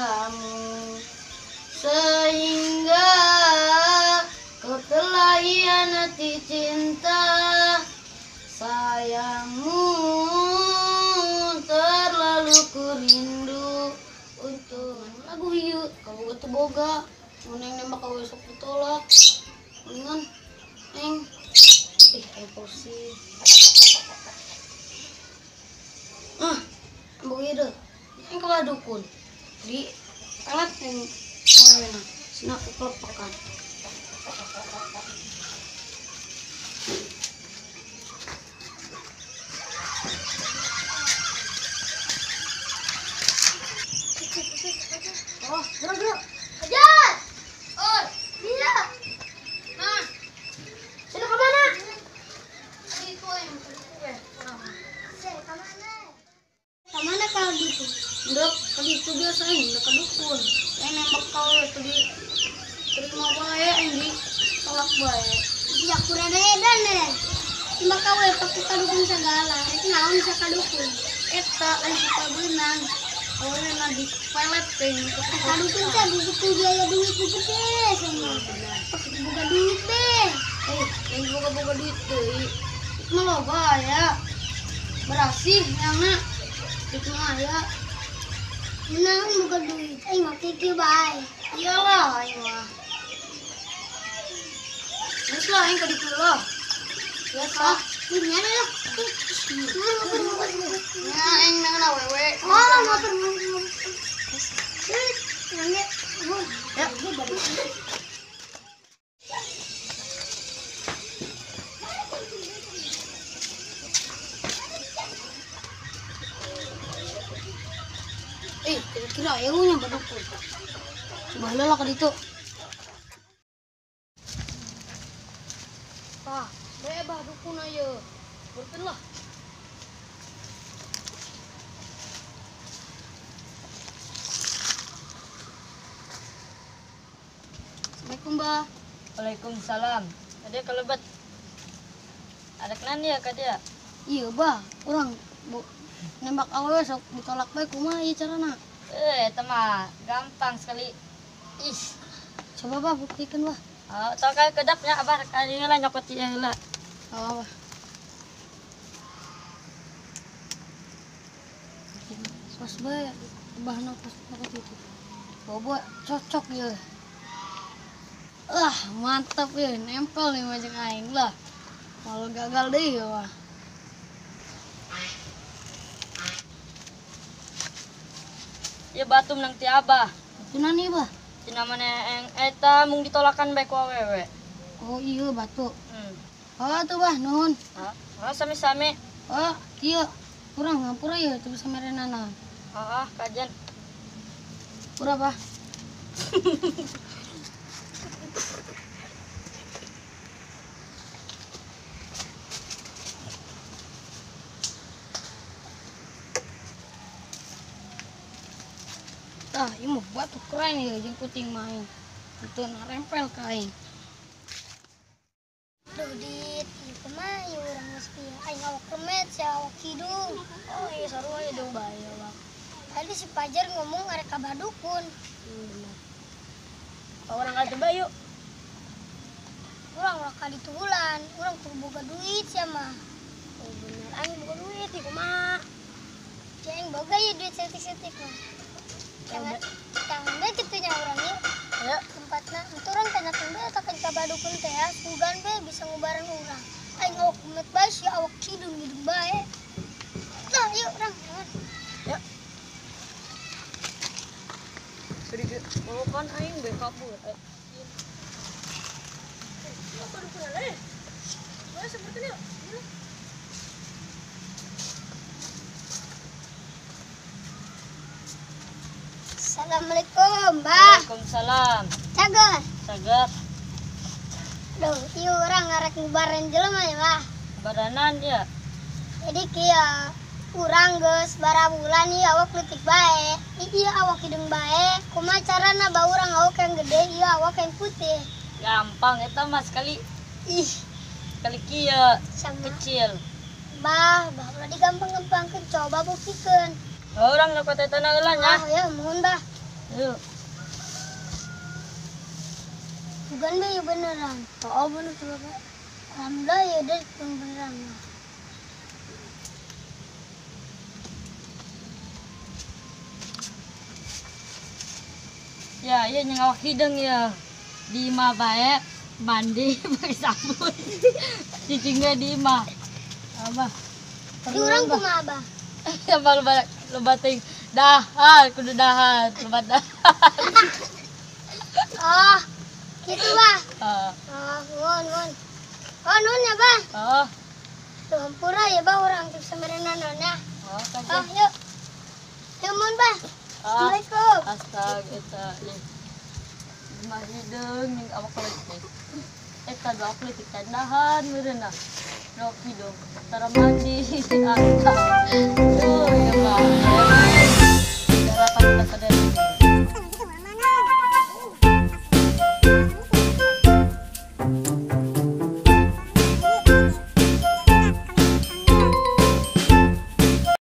padamu, sehingga kau telah hianati cinta sayangmu. Terlalu ku rindu untuk lagu hiu kau boga boga neng nembak kau besok ditolak dengan neng emosi ambo itu yang kau dukun di alat yang mana sini aku kelepakan. Oh, bro, kejar! Oh, bisa. Nah, sini ke mana? Itu yang kemana kalau gitu? Ndok, tadi itu biasa ini, ke dukun. Yang nembak kau itu di terima baik, yang di tolak baik. Iya, kurang edan deh. Nembak kau ya pakai kadukun segala. Itu naon bisa kadukun. Eta, yang suka benang. Oh, yang di pelet ting. Kadukun teh butuh biaya duit gede sama. Pakai buka duit deh. Yang buka duit deh. Itu mah loba ya. Berasih yang nak. Itu mah ya. Nah, buka duit. Mah kiki baik. Iyalah, mah. Terus lah, yang kadi lah. Biasa. Ini ada lah. Ya, yang mana wewe. Oh, motor. Ya. Kira-kira yang punya badukun. Coba lah ke itu. Ah, bebas dukun aja. Berkenlah. Assalamualaikum, Mbak. Waalaikumsalam. Tadi kelebat. Ada kenan ya kak dia? Iya, Mbak. Orang nembak awewe sok ditolak bae kumaha ieu carana? Mah gampang sekali. Ih. Coba, Mbak, buktikan, Mbak. Oh, tau kayak kedapnya abah kali lah nyokot ya lah. Oh, Mbak. Pas bae bahan pas itu. Bobo cocok ya. Mantap ya, nempel nih macam aing lah. Kalau gagal deh ya, Wah. Ya batum nang ti abah. Itu nani, Bah? Cina mana yang eta mung ditolakan bae ku awewe. Oh iya, batu. Oh, tuh, Bah, nuhun. Oh, sami-sami. Oh, iya. Kurang ngampura ya tuh sama Renana. Kajian. Pura, Bah. Ini mah batu keren ya, jeung kuting main. Itu narempel kain. Duh, Dit, ieu mah ieu urang geus pieu. Aing awak kemet, si awak kidung. Oh iya, sarua ya dong bahaya lah. Tadi si Pajar ngomong arek ka badukun. Orang ada bayu. Urang ulah ka ditu bulan, urang kudu boga duit sia mah. Oh bener, aing boga duit ieu kumaha? Aing boga ya duit setik-setik mah. Jangan deh kitunya urang ieu. Ya. Tempatna entu urang teh nakeun bae takan ka badukun teh ya. Sugan bae bisa ngubaran urang. Aing awak kemet bae si awak kidung bae. Nah, yuk urang. Ya. Sedikit mau kan aing bae kabur. Assalamualaikum, Mbah. Waalaikumsalam. Cager. Sagap Duh, ieu urang ngarek ngubareun jelema ya, Mbah. badanan ya. Jadi kieu urang geus barabulan ieu awak leutik bae. Ieu awak hidung bae. Kumaha carana bae urang awak yang gede, ieu awak yang putih. Gampang eta mah sekali Ih, kieu sama kecil. Bah ulah digampang-gampangkeun, coba buktikeun. Orang dapat eta heula nya. Ya, mohon, Bah. Yuk. Bukan be, ya beneran. Oh bener tuh Bapak. Alhamdulillah ya udah beneran. Ya, iya nyengawak hidung ya. Di imah bae mandi pakai sabun. Cicingnya di imah. Apa? Di orang kumaha Abah? Ya baru lebating dahan, kudu dahan, lebat dahan. Oh, gitu Bah. Ah, Oh, nun. Oh, nun ya Bah. oh, Tuh hampura ya Bah orang tuh semerena nona. oh, Oh, kaget. yuk. Yuk mun Bah. Ah, Assalamualaikum. astaga, nih. Imah hidung yang awak politik. Eta dua politik dahan meureunna. Dok hidung, tara mandi. Asa. Tuh, ya Pak.